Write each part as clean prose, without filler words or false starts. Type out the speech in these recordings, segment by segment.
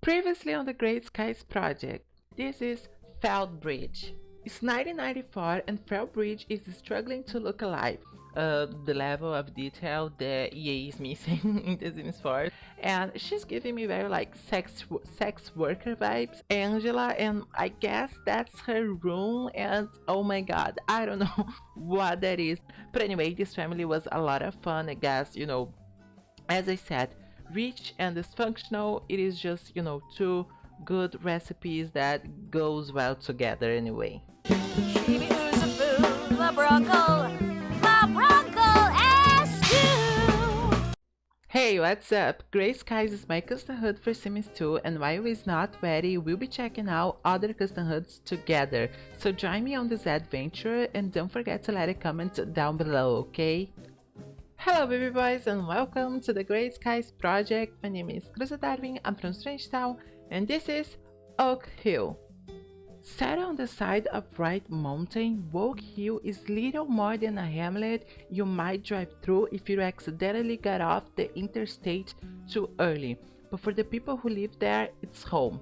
Previously on the Great Skies project, this is Feld Bridge. It's 1994 and Feld Bridge is struggling to look alive. The level of detail that EA is missing in The Sims 4, and she's giving me very like sex worker vibes, Angela, and I guess that's her room. And oh my god, I don't know what that is, but anyway, this family was a lot of fun. I guess, as I said, rich and dysfunctional. It is just, two good recipes that goes well together anyway. Hey, what's up? Grey Skies is my custom HUD for Sims 2, and while it's not ready, we'll be checking out other custom HUDs together. So join me on this adventure and don't forget to let a comment down below, okay? Hello baby boys and welcome to the Great Skies project. My name is Creusa Darwin, I'm from Strangetown, and this is Oak Hill. Set on the side of Bright Mountain, Oak Hill is little more than a hamlet you might drive through if you accidentally got off the interstate too early, but for the people who live there, it's home.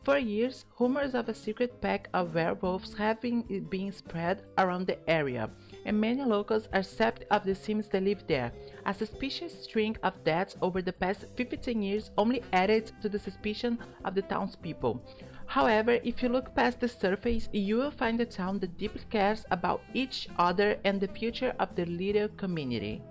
For years, rumors of a secret pack of werewolves have been spread around the area, and many locals are skeptical of the Sims that live there. A suspicious string of deaths over the past 15 years only added to the suspicion of the townspeople. However, if you look past the surface, you will find a town that deeply cares about each other and the future of the little community.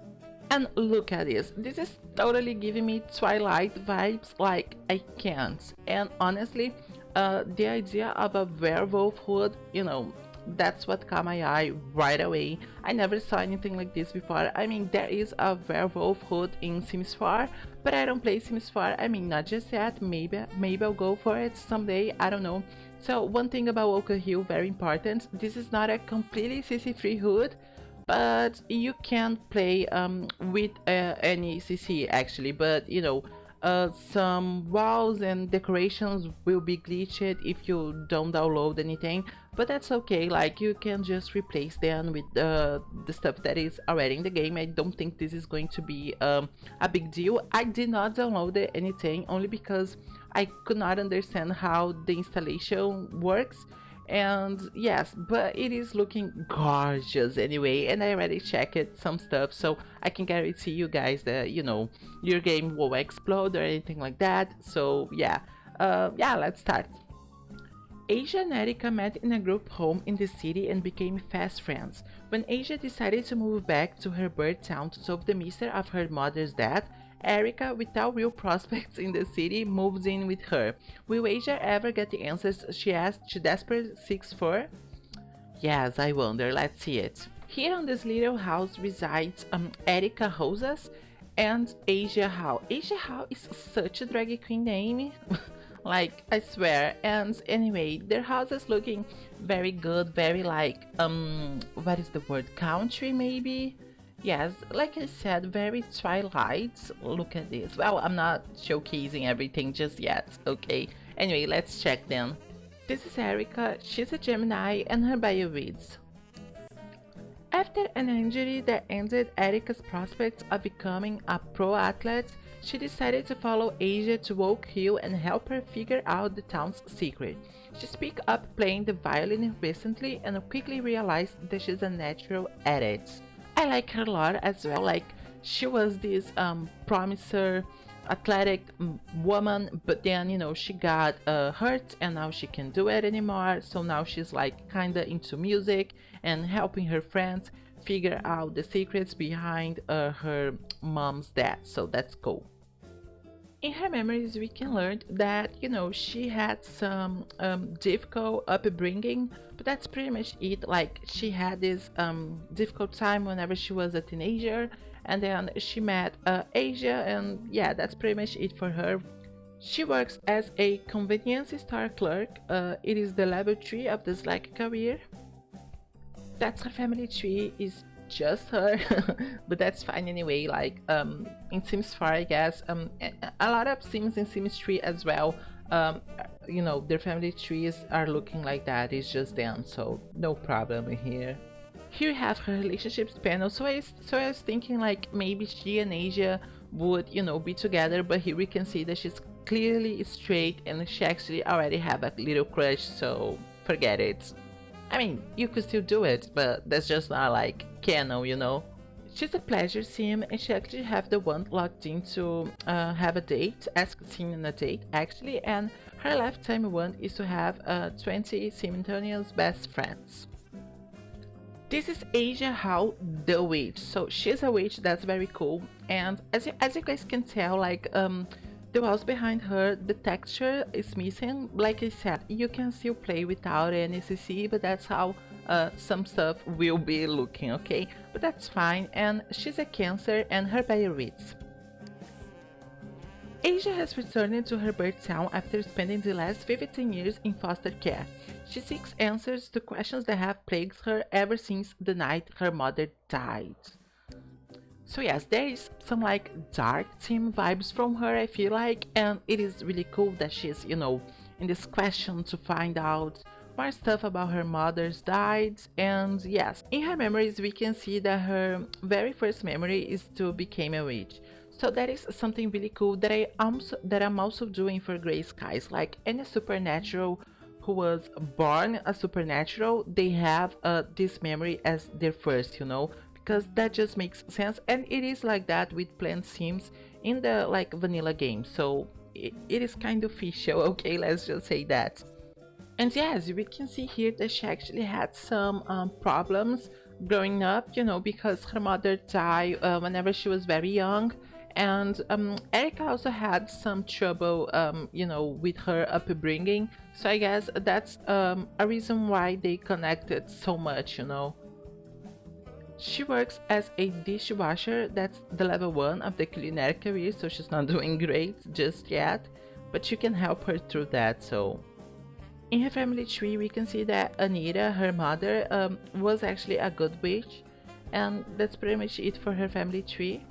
And look at this, this is totally giving me Twilight vibes like I can't. And honestly, the idea of a werewolf hood, that's what caught my eye right away. I never saw anything like this before. I mean, there is a werewolf hood in Sims 4, but I don't play Sims 4. I mean, not just yet. Maybe I'll go for it someday. I don't know. So one thing about Oak Hill, very important. This is not a completely CC-free hood, but you can play with any CC actually. But some walls and decorations will be glitched if you don't download anything, but that's okay. Like, you can just replace them with the stuff that is already in the game. I don't think this is going to be a big deal. I did not download anything only because I could not understand how the installation works. And yes, but it is looking gorgeous anyway, and I already checked some stuff, so I can guarantee you guys that your game won't explode or anything like that. So yeah, let's start. Asia and Erica met in a group home in the city and became fast friends. When Asia decided to move back to her birth town to solve the mystery of her mother's death, Erica, without real prospects in the city, moved in with her. Will Asia ever get the answers she desperately seeks for? Yes, I wonder. Let's see it. Here on this little house resides Erica Rosas and Asia Howe. Asia Howe is such a drag queen name. Like, I swear. And anyway, their house is looking very good, very like, what is the word? Country maybe? Yes, like I said, very Twilight. Look at this. Well, I'm not showcasing everything just yet, okay? Anyway, let's check then. This is Erica. She's a Gemini and her bio reads: after an injury that ended Erica's prospects of becoming a pro athlete, she decided to follow Asia to Oak Hill and help her figure out the town's secret. She picked up playing the violin recently and quickly realized that she's a natural at it. I like her a lot as well. Like, she was this promiser, athletic woman, but then she got hurt and now she can't do it anymore. So now she's like kinda into music and helping her friends figure out the secrets behind her mom's death. So that's cool. In her memories, we can learn that, she had some difficult upbringing, but that's pretty much it. Like, she had this difficult time whenever she was a teenager, and then she met Asia, and yeah, that's pretty much it for her. She works as a convenience store clerk. It is the level 3 of the Slack career. That's her family tree, is just her. But that's fine anyway. Like, in Sims 4, I guess, a lot of Sims in Sims 3 as well, their family trees are looking like that. It's just them, so no problem here. Here we have her relationships panel. So I was thinking like maybe she and Asia would be together, but here we can see that she's clearly straight and she actually already have a little crush, so forget it. I mean, you could still do it, but that's just not like canon, you know? She's a pleasure sim and she actually have the one logged in to have a date, ask sim on a date actually, and her lifetime one is to have 20 simultaneous best friends. This is Asia How the witch. So she's a witch that's very cool, and as you guys can tell, like the walls behind her, the texture is missing. Like I said, you can still play without any CC, but that's how some stuff will be looking, okay? But that's fine, and she's a Cancer and her body reads. Asia has returned to her birth town after spending the last 15 years in foster care. She seeks answers to questions that have plagued her ever since the night her mother died. So yes, there is some like dark theme vibes from her, I feel like, and it is really cool that she's, you know, in this question to find out more stuff about her mother's died. And yes, in her memories we can see that her very first memory is to become a witch. So that is something really cool that I'm also doing for Grey Skies. Like any supernatural who was born a supernatural, they have this memory as their first, you know, because that just makes sense, and it is like that with plant sims in the like vanilla game, so it is kind of official, okay, let's just say that. And yes, we can see here that she actually had some problems growing up, you know, because her mother died whenever she was very young, and Erica also had some trouble, you know, with her upbringing, so I guess that's a reason why they connected so much, you know. She works as a dishwasher, that's the level 1 of the culinary career, so she's not doing great just yet, but you can help her through that. So in her family tree we can see that Anita, her mother, was actually a good witch, and that's pretty much it for her family tree.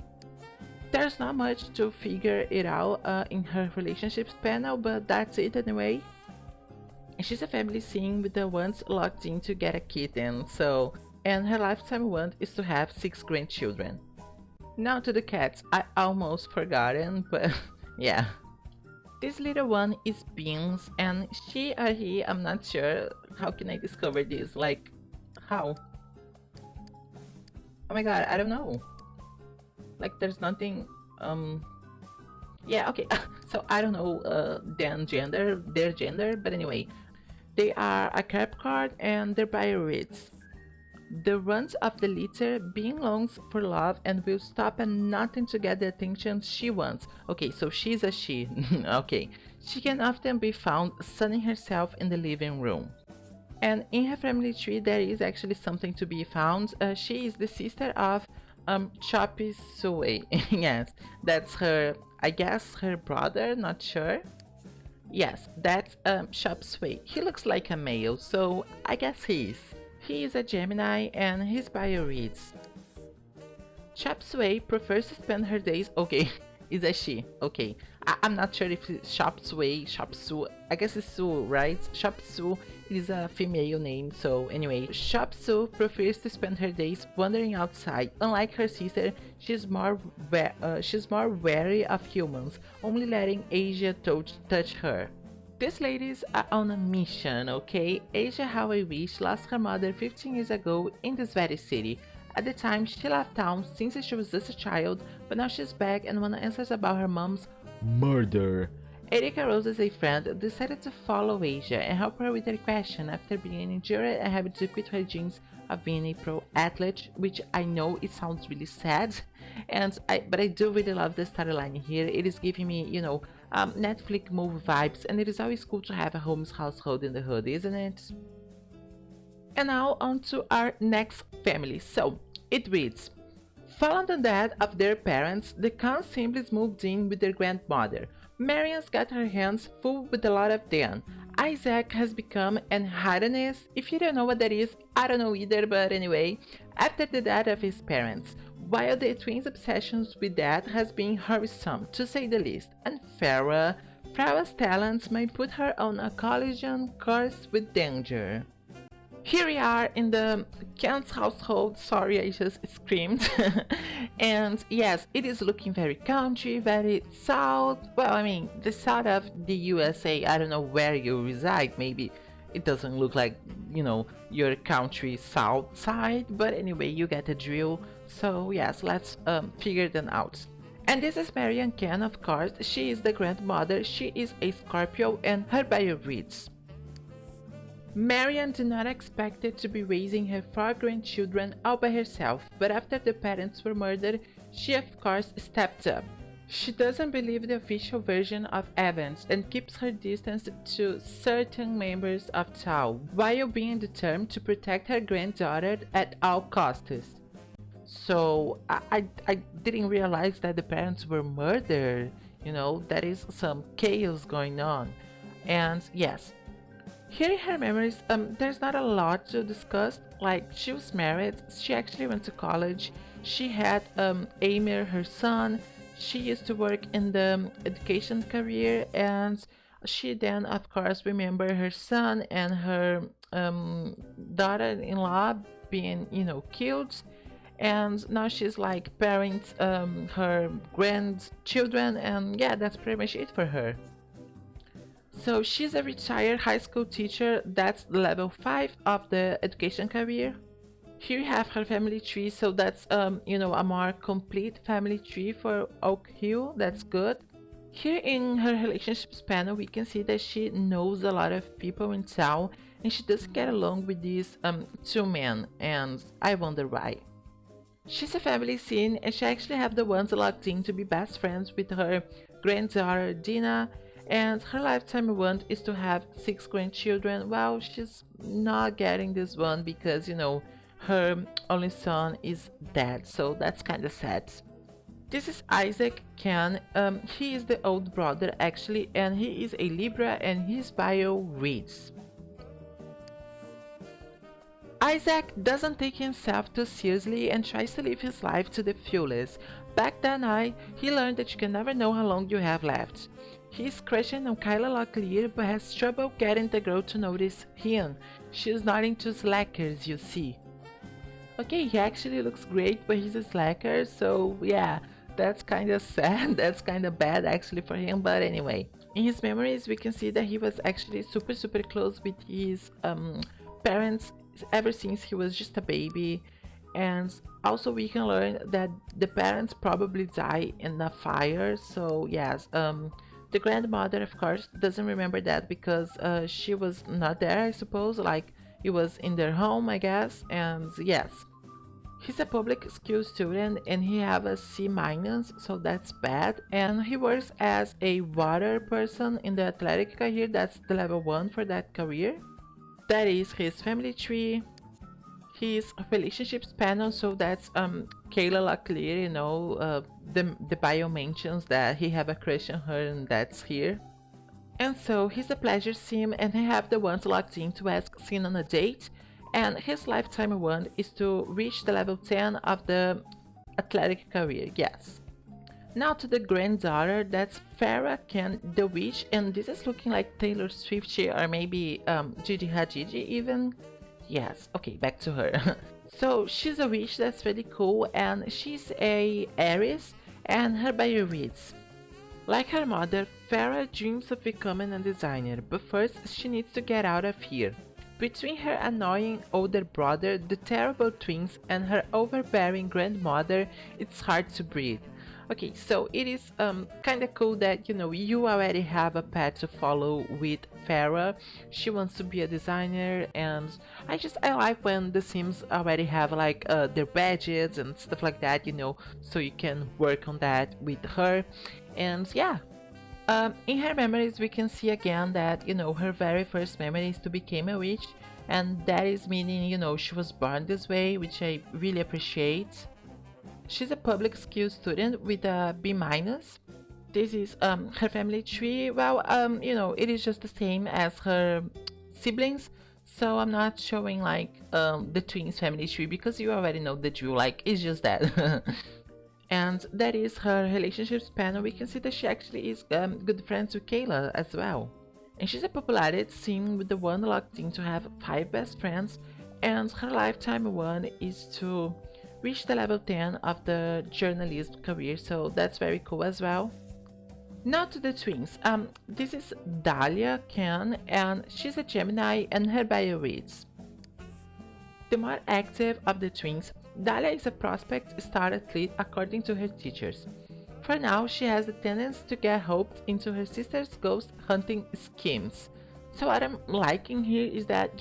There's not much to figure it out in her relationships panel, but that's it anyway. And she's a family sim with the ones locked in to get a kitten, so, and her lifetime want is to have 6 grandchildren. Now to the cats, I almost forgotten, but yeah. This little one is Beans, and she or he, I'm not sure, how can I discover this, like, how? Oh my god, I don't know. Like there's nothing, yeah, okay, so I don't know their gender, but anyway, they are a Capricorn and their bio reads: the runs of the litter, being longs for love and will stop at nothing to get the attention she wants. Okay, so she's a she. Okay, she can often be found sunning herself in the living room. And in her family tree there is actually something to be found. She is the sister of Choppy Suey. Yes, that's her, I guess her brother, not sure. Yes, that's Chop Suey. He looks like a male, so I guess he is. He is a Gemini and his bio reads: Chop Suey prefers to spend her days, okay, is a she, okay. I'm not sure if it's Chop Suey, Chop Su, I guess it's Su, right? Chop Su is a female name, so anyway. Chop Su prefers to spend her days wandering outside. Unlike her sister, she's more wary of humans, only letting Asia touch her. These ladies are on a mission, okay? Asia How I Wish lost her mother 15 years ago in this very city. At the time, she left town since she was just a child, but now she's back and wants answers about her mom's murder. Erika Rose, as a friend, decided to follow Asia and help her with her question after being injured and having to quit her dreams of being a pro athlete, which I know it sounds really sad, but I do really love the storyline here. It is giving me, you know, Netflix movie vibes, and it is always cool to have a Holmes household in the hood, isn't it? And now on to our next family. So it reads: following the death of their parents, the Khan Simblies moved in with their grandmother. Marian's got her hands full with a lot of them. Isaac has become an hedonist. If you don't know what that is, I don't know either, but anyway, after the death of his parents, while the twins' obsessions with that has been worrisome, to say the least, and Farah's talents may put her on a collision course with danger. Here we are in the Ken's household. Sorry, I just screamed. And yes, it is looking very country, very south. Well, I mean, the south of the USA. I don't know where you reside. Maybe it doesn't look like, your country south side. But anyway, you get the drill. So yes, let's figure them out. And this is Marian Ken, of course. She is the grandmother. She is a Scorpio, and her bio reads: Marian did not expect to be raising her 4 grandchildren all by herself, but after the parents were murdered, she of course stepped up. She doesn't believe the official version of events and keeps her distance to certain members of Tau, while being determined to protect her granddaughter at all costs. So I didn't realize that the parents were murdered. There is some chaos going on. And yes, here in her memories, there's not a lot to discuss. Like, she was married, she actually went to college, she had Amir, her son, she used to work in the education career, and she then, of course, remember her son and her daughter-in-law being, killed. And now she's like parents her grandchildren, and yeah, that's pretty much it for her. So she's a retired high school teacher. That's level 5 of the education career. Here we have her family tree, so that's a more complete family tree for Oak Hill. That's good. Here in her relationships panel, we can see that she knows a lot of people in town, and she doesn't get along with these 2 men, and I wonder why. She's a family scene, and she actually have the ones locked in to be best friends with her granddaughter Dina, and her lifetime want is to have 6 grandchildren. Well, she's not getting this one because, her only son is dead, so that's kind of sad. This is Isaac Ken. He is the old brother actually, and he is a Libra, and his bio reads: Isaac doesn't take himself too seriously and tries to live his life to the fullest. Back that night, he learned that you can never know how long you have left. He's crushing on Kyla Locklear, but has trouble getting the girl to notice him. She's not into slackers, you see. Okay, he actually looks great, but he's a slacker, so yeah, that's kinda sad, that's kinda bad actually for him, but anyway. In his memories, we can see that he was actually super close with his parents ever since he was just a baby, and also we can learn that the parents probably died in a fire, so yes, the grandmother of course doesn't remember that because she was not there, I suppose, like it was in their home, I guess. And yes, he's a public school student and he have a C minus, so that's bad. And he works as a water person in the athletic career. That's the level 1 for that career. That is his family tree, his relationships panel, so that's Kayla Locklear, the bio mentions that he have a crush on her, and that's here. And so he's a pleasure sim, and he have the ones locked in to ask Sin on a date, and his lifetime one is to reach the level 10 of the athletic career, yes. Now to the granddaughter, that's Farrah Ken the Witch, and this is looking like Taylor Swift or maybe Gigi Hadid even. Yes, okay, back to her. So she's a witch, that's really cool, and she's a Aries, and her bio reads: like her mother, Farrah dreams of becoming a designer, but first she needs to get out of here. Between her annoying older brother, the terrible twins, and her overbearing grandmother, it's hard to breathe. Okay, so it is kind of cool that, you already have a path to follow with Farrah. She wants to be a designer, and I like when the Sims already have like their badges and stuff like that, so you can work on that with her. And yeah, in her memories we can see again that, her very first memory is to become a witch, and that is meaning, she was born this way, which I really appreciate. She's a public school student with a B minus. This is her family tree. Well, it is just the same as her siblings, so I'm not showing like the twins family tree because you already know the drill, like it's just that. And that is her relationships panel. We can see that she actually is good friends with Kayla as well. And she's a popularity sim with the one locked in to have 5 best friends, and her lifetime one is to reach the level 10 of the journalism career, so that's very cool as well. Now to the twins. This is Dahlia Ken, and she's a Gemini, and her bio reads: the more active of the twins, Dahlia is a prospect star athlete according to her teachers. For now, she has the tendency to get roped into her sister's ghost hunting schemes. So what I'm liking here is that,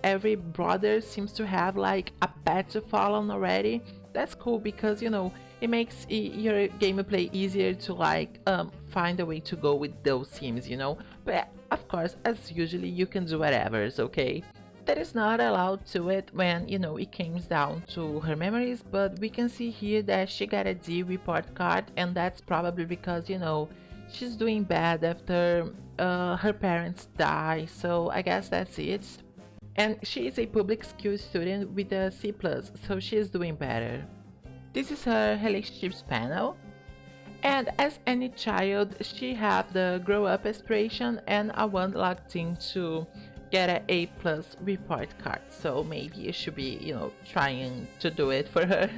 every brother seems to have like a pet to follow already. That's cool because, it makes your gameplay easier to find a way to go with those sims. But of course, as usually, you can do whatever's okay. That is not allowed to it when, it comes down to her memories, but we can see here that she got a D report card, and that's probably because, she's doing bad after her parents die, so I guess that's it. And she is a public school student with a C+, so she is doing better. This is her relationships panel. And as any child, she had the grow up aspiration and a one locked in to get an A+ report card, so maybe you should be, trying to do it for her.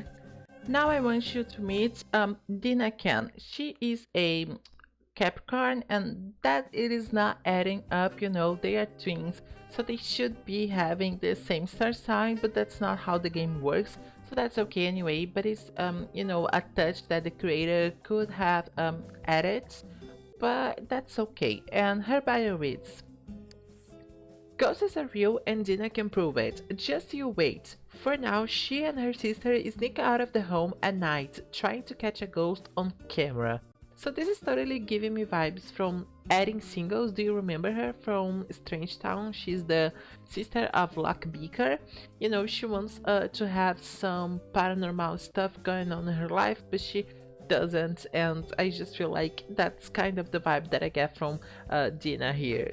Now I want you to meet Dina Ken. She is a Capricorn, and that it is not adding up, they are twins, so they should be having the same star sign, but that's not how the game works, so that's okay anyway, but it's, a touch that the creator could have added, but that's okay. And her bio reads: ghosts are real and Dina can prove it. Just you wait. For now, she and her sister sneak out of the home at night, trying to catch a ghost on camera. So this is totally giving me vibes from Adding Singles. Do you remember her from Strangetown? She's the sister of Locke Beaker. She wants to have some paranormal stuff going on in her life, but she doesn't, and I just feel like that's kind of the vibe that I get from Dina here.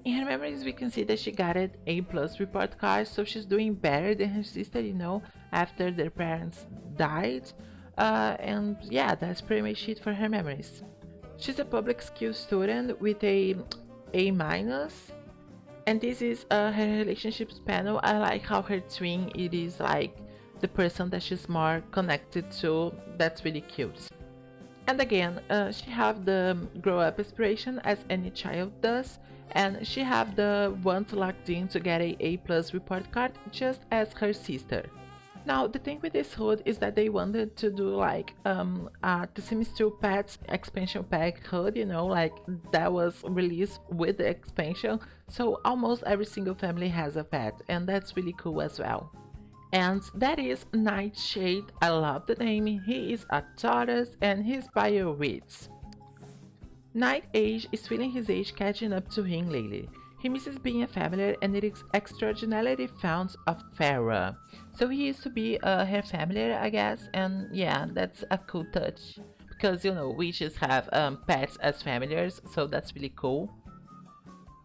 In her memories, we can see that she got an A+ report card, so she's doing better than her sister, after their parents died. And yeah, that's pretty much it for her memories. She's a public school student with a A-, and this is her relationships panel. I like how her twin, it is like the person that she's more connected to. That's really cute. And again, she have the grow up aspiration as any child does, and she have the one to locked in to get a A+ report card just as her sister. Now the thing with this hood is that they wanted to do like the Sims 2 Pets expansion pack hood, that was released with the expansion, so almost every single family has a pet, and that's really cool as well. And that is Nightshade. I love the name. He is a Taurus, and his bio reads: Night Age is feeling his age catching up to him lately. He misses being a familiar, and it is extraordinarily fond of Farah. So he used to be her familiar, I guess, and yeah, that's a cool touch. Because, witches have pets as familiars, so that's really cool.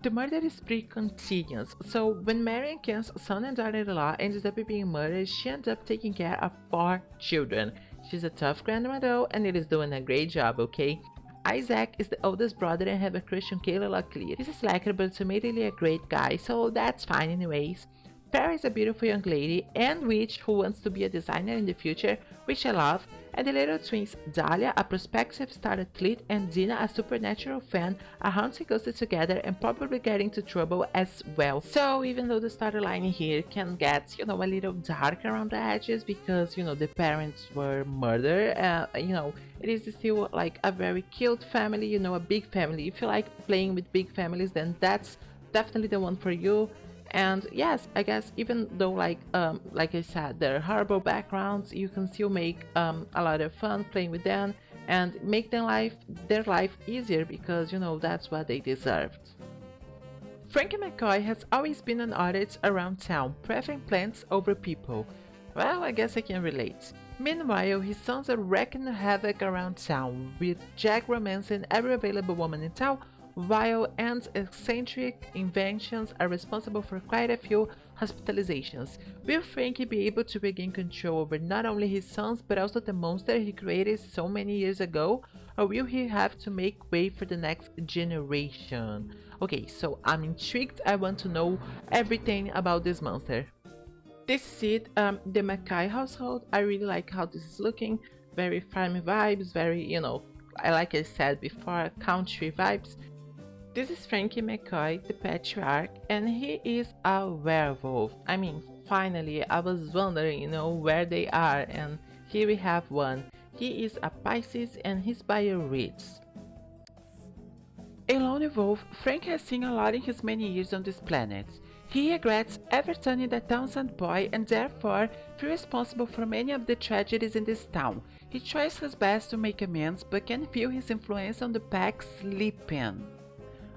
The murder spree continues. So when Mary and Ken's son and daughter-in-law ended up being murdered, she ended up taking care of 4 children. She's a tough grandma though, and it is doing a great job, okay? Isaac is the oldest brother and have a crush on Kayla luckily. He's a slacker but ultimately a great guy, so that's fine anyways. Farah is a beautiful young lady and witch who wants to be a designer in the future, which I love, and the little twins Dahlia, a prospective star athlete, and Dina, a supernatural fan, are hunting ghosts together and probably get into trouble as well. So even though the storyline here can get, a little dark around the edges because, the parents were murdered, it is still like a very cute family, a big family. If you like playing with big families, then that's definitely the one for you. And yes, I guess even though like I said, they're horrible backgrounds, you can still make a lot of fun playing with them and make their life easier because that's what they deserved. Frankie McCoy has always been an artist around town, preferring plants over people. Well, I guess I can relate. Meanwhile, his sons are wreaking havoc around town, with Jack romancing every available woman in town, while Ant's eccentric inventions are responsible for quite a few hospitalizations. Will Frankie be able to regain control over not only his sons but also the monster he created so many years ago? or will he have to make way for the next generation? Okay, so I'm intrigued. I want to know everything about this monster. This is it, the McCoy household. I really like how this is looking. Very farm vibes, very, like I said before, country vibes. This is Frankie McCoy, the patriarch, and he is a werewolf. I mean, finally, I was wondering, where they are, and here we have one. He is a Pisces and his bio reads. A lone wolf, Frank has seen a lot in his many years on this planet. He regrets ever turning the Townson boy and therefore feels responsible for many of the tragedies in this town. He tries his best to make amends but can feel his influence on the pack slipping.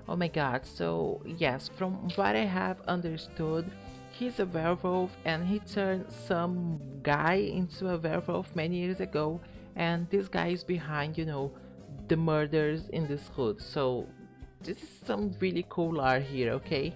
Oh my god, so yes, from what I have understood, he's a werewolf and he turned some guy into a werewolf many years ago, and this guy is behind, the murders in this hood. So this is some really cool art here, okay?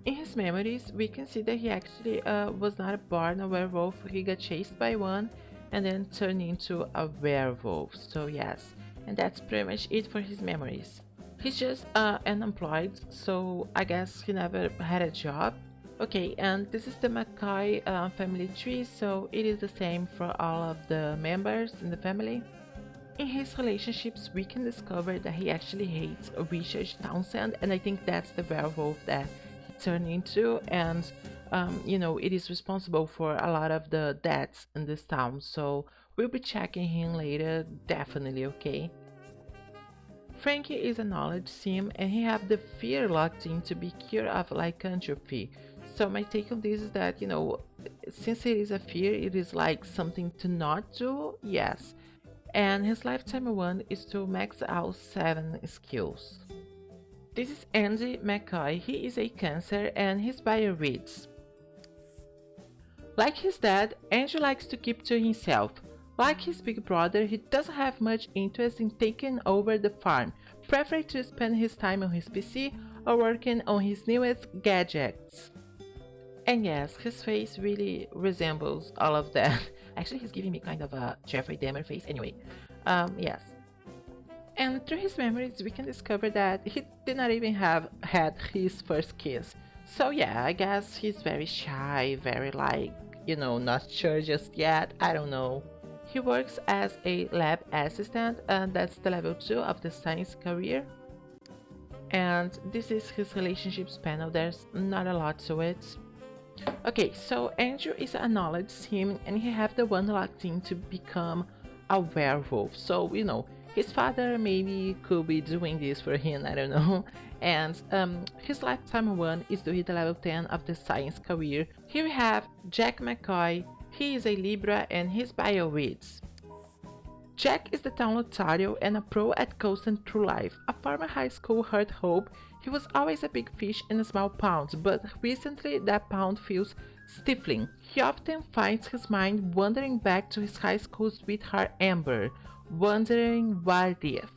In his memories, we can see that he actually was not born a werewolf. He got chased by one and then turned into a werewolf. So yes, and that's pretty much it for his memories. He's just unemployed, so I guess he never had a job. Okay, and this is the McCoy family tree, so it is the same for all of the members in the family. In his relationships, we can discover that he actually hates Richard Townson, and I think that's the werewolf that turned into, and it is responsible for a lot of the deaths in this town, so we'll be checking him later, definitely, okay? Frankie is a knowledge sim and he have the fear locked in to be cured of lycanthropy. So my take on this is that, since it is a fear, it is like something to not do, yes. And his lifetime one is to max out 7 skills. This is Andy McCoy. He is a Cancer and his bio reads. Like his dad, Andrew likes to keep to himself. Like his big brother, he doesn't have much interest in taking over the farm, preferring to spend his time on his PC or working on his newest gadgets. And yes, his face really resembles all of that. Actually, he's giving me kind of a Jeffrey Dahmer face anyway. Yes. And through his memories, we can discover that he did not even have had his first kiss. So yeah, I guess he's very shy, very not sure just yet, I don't know. He works as a lab assistant, and that's the level 2 of the science career. And this is his relationships panel, there's not a lot to it. Okay, so Andrew is a knowledge sim and he have the one locked in to become a werewolf. So, his father maybe could be doing this for him, I don't know. And his lifetime one is to hit the level 10 of the science career. Here we have Jack McCoy. He is a Libra and his bio reads. Jack is the town Lothario and a pro at coasting through life. A former high school hurt hope, he was always a big fish in a small pond, but recently that pond feels stifling. He often finds his mind wandering back to his high school sweetheart Amber, wondering what if.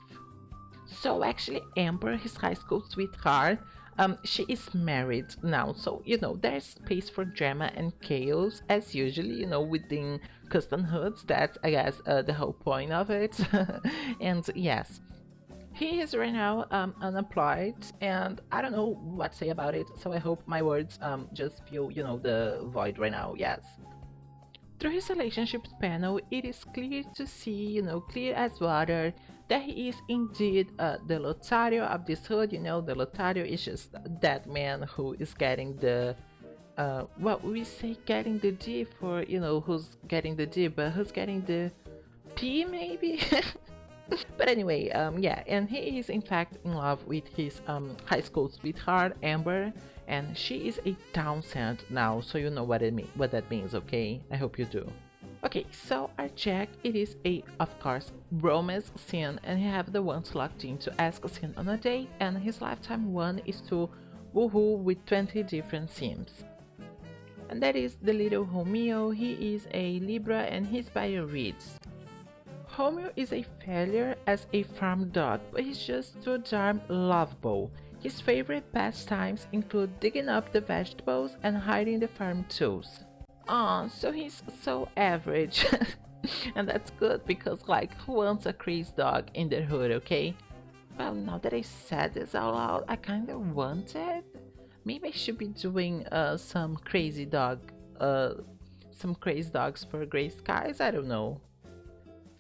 So actually Amber, his high school sweetheart, she is married now, so there's space for drama and chaos as usually, within custom hoods. That's I guess the whole point of it. And yes, he is right now unemployed, and I don't know what to say about it, so I hope my words just fill the void right now. Yes. Through his relationships panel, it is clear to see, clear as water, that he is indeed the Lothario of this hood. The Lothario is just that man who is getting the, we say getting the D for, who's getting the D, but who's getting the P maybe? But anyway, yeah, and he is in fact in love with his high school sweetheart, Amber, and she is a Townson now, so you know what that means, okay? I hope you do. Okay, so our Jack, it is of course, romance sim, and he have the ones locked in to ask us in on a date, and his lifetime one is to woohoo with 20 different sims. And that is the little Romeo. He is a Libra and his bio reads. Romeo is a failure as a farm dog, but he's just too darn lovable. His favorite pastimes include digging up the vegetables and hiding the farm tools. Aw, so he's so average. And that's good because, like, who wants a crazy dog in their hood, okay? Well, now that I said this out loud, I kind of want it. Maybe I should be doing some crazy dogs for gray skies. I don't know.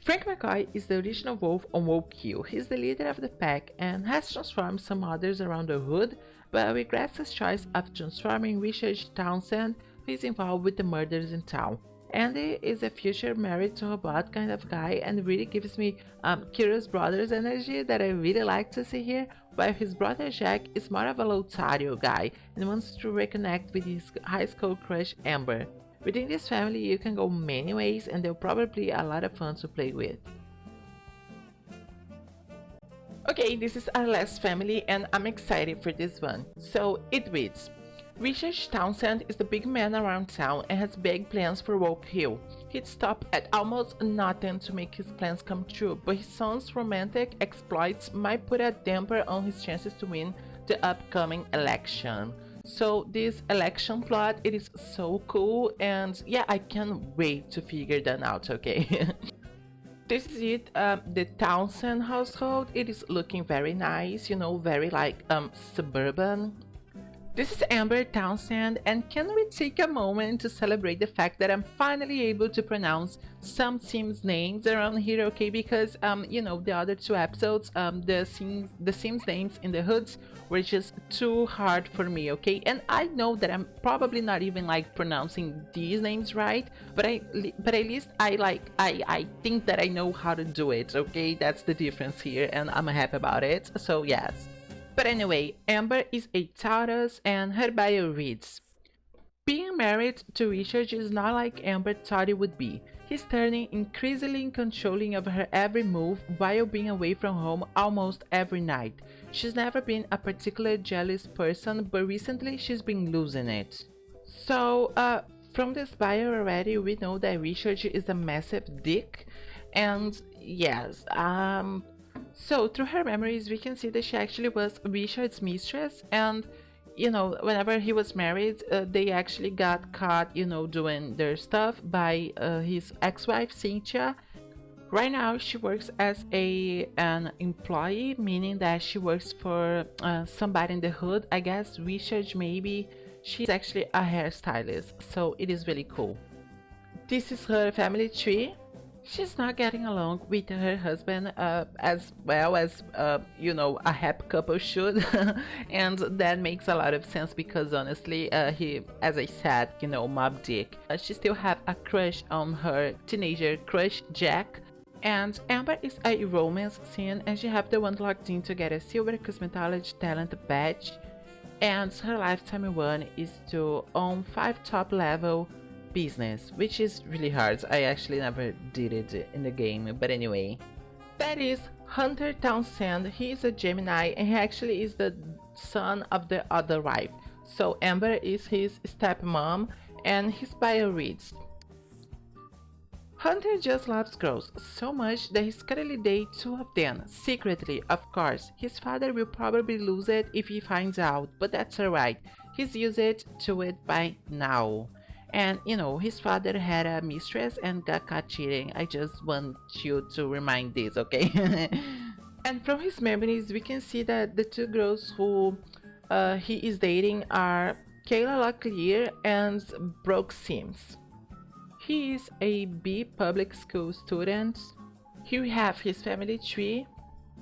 Frank McCoy is the original wolf on Wolf Hill. He's the leader of the pack and has transformed some others around the hood, but regrets his choice of transforming Richard Townson, who is involved with the murders in town. Andy is a future married to robot kind of guy and really gives me Curious Brothers energy that I really like to see here, while his brother Jack is more of a Lotario guy and wants to reconnect with his high school crush Amber. Within this family you can go many ways and they're probably a lot of fun to play with. Okay, this is our last family and I'm excited for this one. So it reads, Richard Townsend is the big man around town and has big plans for Wolf Hill. He'd stop at almost nothing to make his plans come true, but his son's romantic exploits might put a damper on his chances to win the upcoming election. So this election plot, it is so cool and yeah, I can't wait to figure that out, okay? This is it, the Townson household. It is looking very nice, you know, very like suburban. This is Amber Townson, and can we take a moment to celebrate the fact that I'm finally able to pronounce some Sims names around here, okay? Because you know, the other two episodes, the Sims names in the hoods were just too hard for me, okay? And I know that I'm probably not even like pronouncing these names right, but at least I think that I know how to do it, okay? That's the difference here, and I'm happy about it. So yes. But anyway, Amber is a Taurus and her bio reads, being married to Richard is not like Amber thought it would be. He's turning increasingly controlling of her every move while being away from home almost every night. She's never been a particularly jealous person, but recently she's been losing it. So, from this bio already, we know that Richard is a massive dick, and yes, so through her memories we can see that she actually was Richard's mistress, and you know, whenever he was married, they actually got caught, you know, doing their stuff by his ex-wife Cynthia. Right now she works as an employee, meaning that she works for somebody in the hood. I guess Richard, maybe. She's actually a hairstylist, so it is really cool. This is her family tree. She's not getting along with her husband as well as, you know, a happy couple should. And that makes a lot of sense because honestly, he, as I said, you know, Mob Dick. She still have a crush on her teenager crush, Jack. And Amber is a romance scene and she have the one locked in to get a silver cosmetology talent badge. And her lifetime one is to own 5 top level business, which is really hard. I actually never did it in the game, but anyway. That is Hunter Townson. He is a Gemini and he actually is the son of the other wife. So Amber is his stepmom and his bio reads, Hunter just loves girls so much that he's currently dating 2 of them, secretly, of course. His father will probably lose it if he finds out, but that's alright. He's used to it by now. And you know, his father had a mistress and got caught cheating. I just want you to remind this, okay? And from his memories, we can see that the 2 girls who he is dating are Kayla Locklear and Brooke Sims. He is a B public school student. Here we have his family tree.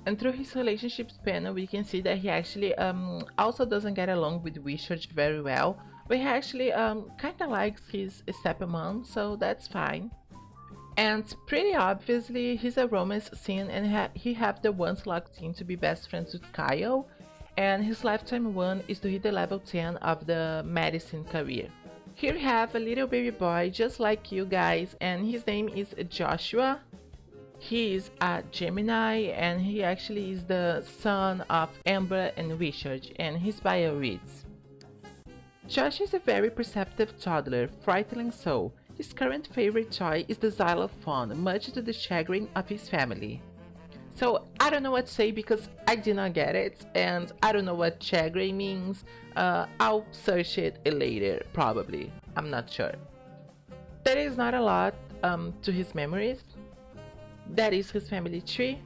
And through his relationships panel, we can see that he actually also doesn't get along with Richard very well. But he actually kind of likes his stepmom, so that's fine. And pretty obviously, he's a romance scene and he have the ones locked in to be best friends with Kyle. And his lifetime one is to hit the level 10 of the medicine career. Here we have a little baby boy just like you guys, and his name is Joshua. He is a Gemini and he actually is the son of Amber and Richard, and his bio reads, Josh is a very perceptive toddler, frightening so. His current favorite toy is the xylophone, much to the chagrin of his family. So I don't know what to say because I did not get it, and I don't know what chagrin means. I'll search it later, probably. I'm not sure. There is not a lot to his memories. That is his family tree.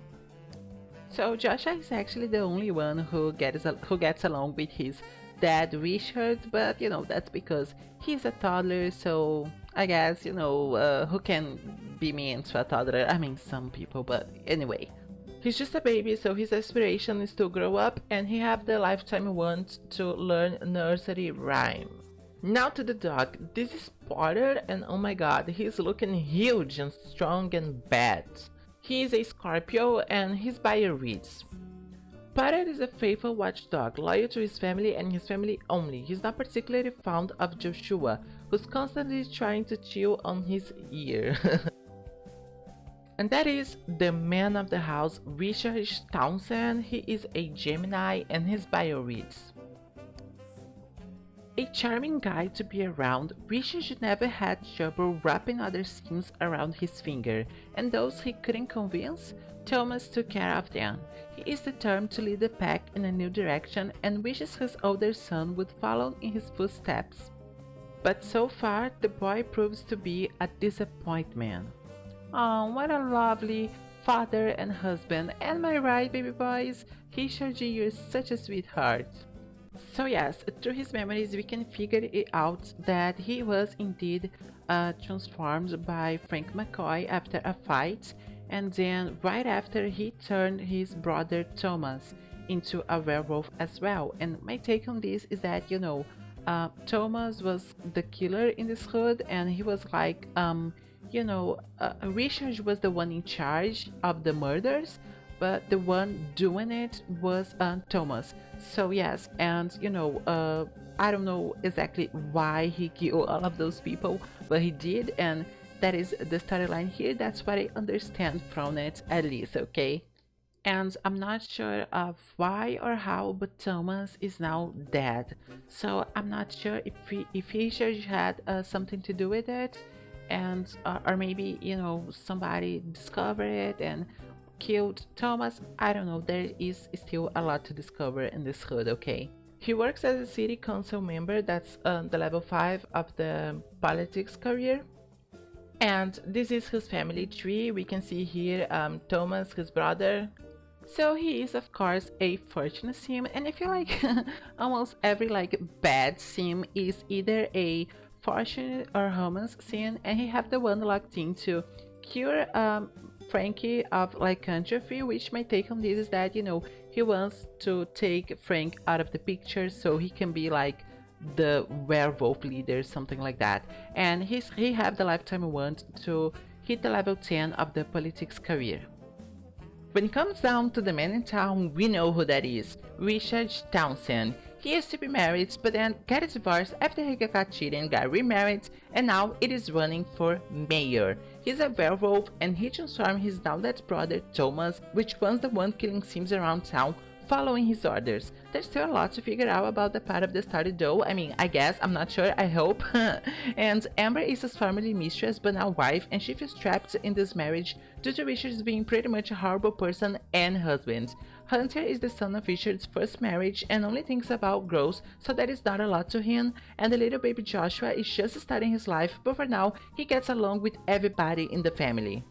So Joshua is actually the only one who gets along with his dad Richard, but you know that's because he's a toddler. So I guess who can be mean to a toddler? I mean some people, but anyway. He's just a baby, so his aspiration is to grow up, and he have the lifetime want to learn nursery rhyme. Now to the dog. This is Potter, and oh my god, he's looking huge and strong and bad. He is a Scorpio, and his bio reads: Potter is a faithful watchdog, loyal to his family and his family only. He's not particularly fond of Joshua, who's constantly trying to chew on his ear. And that is the man of the house, Richard Townson. He is a Gemini, and his bio reads: A charming guy to be around, Richard never had trouble wrapping other Sims around his finger, and those he couldn't convince, Thomas took care of them. He is determined to lead the pack in a new direction and wishes his older son would follow in his footsteps. But so far, the boy proves to be a disappointment. Oh, what a lovely father and husband. Am I right, baby boys? Richard, you're such a sweetheart. So yes, through his memories we can figure it out that he was indeed transformed by Frank McCoy after a fight, and then right after he turned his brother Thomas into a werewolf as well. And my take on this is that Thomas was the killer in this hood, and he was like Richard was the one in charge of the murders, but the one doing it was Thomas. So yes, and I don't know exactly why he killed all of those people, but he did, and that is the storyline here. That's what I understand from it, at least, okay? And I'm not sure of why or how, but Thomas is now dead. So I'm not sure if Richard had something to do with it, and or maybe somebody discovered it and killed Thomas. I don't know, there is still a lot to discover in this hood, okay? He works as a city council member, that's the level 5 of the politics career. And this is his family tree. We can see here Thomas, his brother. So he is of course a fortunate sim, and I feel like almost every bad sim is either a fortunate or romance sim, and he have the one locked in to cure Frankie of lycanthropy, which my take on this is that he wants to take Frank out of the picture so he can be like the werewolf leader, something like that. And he have the lifetime want to hit the level 10 of the politics career. When it comes down to the man in town, we know who that is, Richard Townson. He used to be married, but then got divorced after he got cheated and got remarried, and now it is running for mayor. He's a werewolf, and he transformed his now dead brother Thomas, which was the one killing Sims around town, following his orders. There's still a lot to figure out about the part of the story though. I mean, I guess, I'm not sure, I hope. And Amber is his formerly mistress but now wife, and she feels trapped in this marriage due to Richard's being pretty much a horrible person and husband. Hunter is the son of Richard's first marriage and only thinks about growth, so that is not a lot to him, and the little baby Joshua is just starting his life, but for now he gets along with everybody in the family.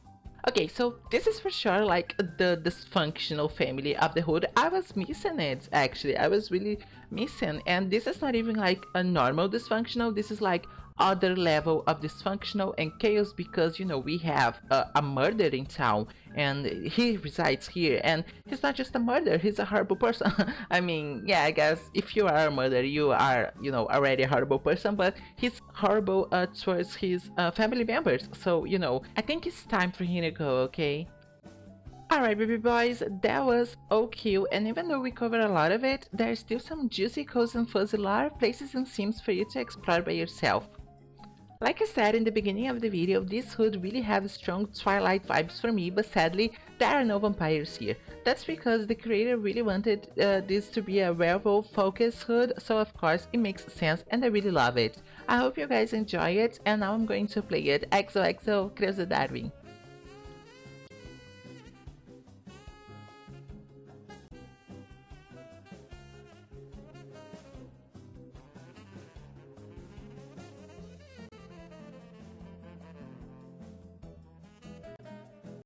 Okay, so this is for sure like the dysfunctional family of the hood. I was missing it, actually. I was really missing, and this is not even like a normal dysfunctional. This is like other level of dysfunctional and chaos, because we have a murder in town and he resides here, and he's not just a murderer, he's a horrible person. I mean, yeah, I guess if you are a murderer you are already a horrible person, but he's horrible towards his family members, so I think it's time for him to go, okay? Alright baby boys, that was OQ, and even though we covered a lot of it, there's still some juicy, cozy and fuzzy lot of places and Sims for you to explore by yourself. Like I said in the beginning of the video, this hood really has strong Twilight vibes for me, but sadly there are no vampires here. That's because the creator really wanted this to be a werewolf focused hood, so of course it makes sense and I really love it. I hope you guys enjoy it, and now I'm going to play it. XOXO Creusa Darwin.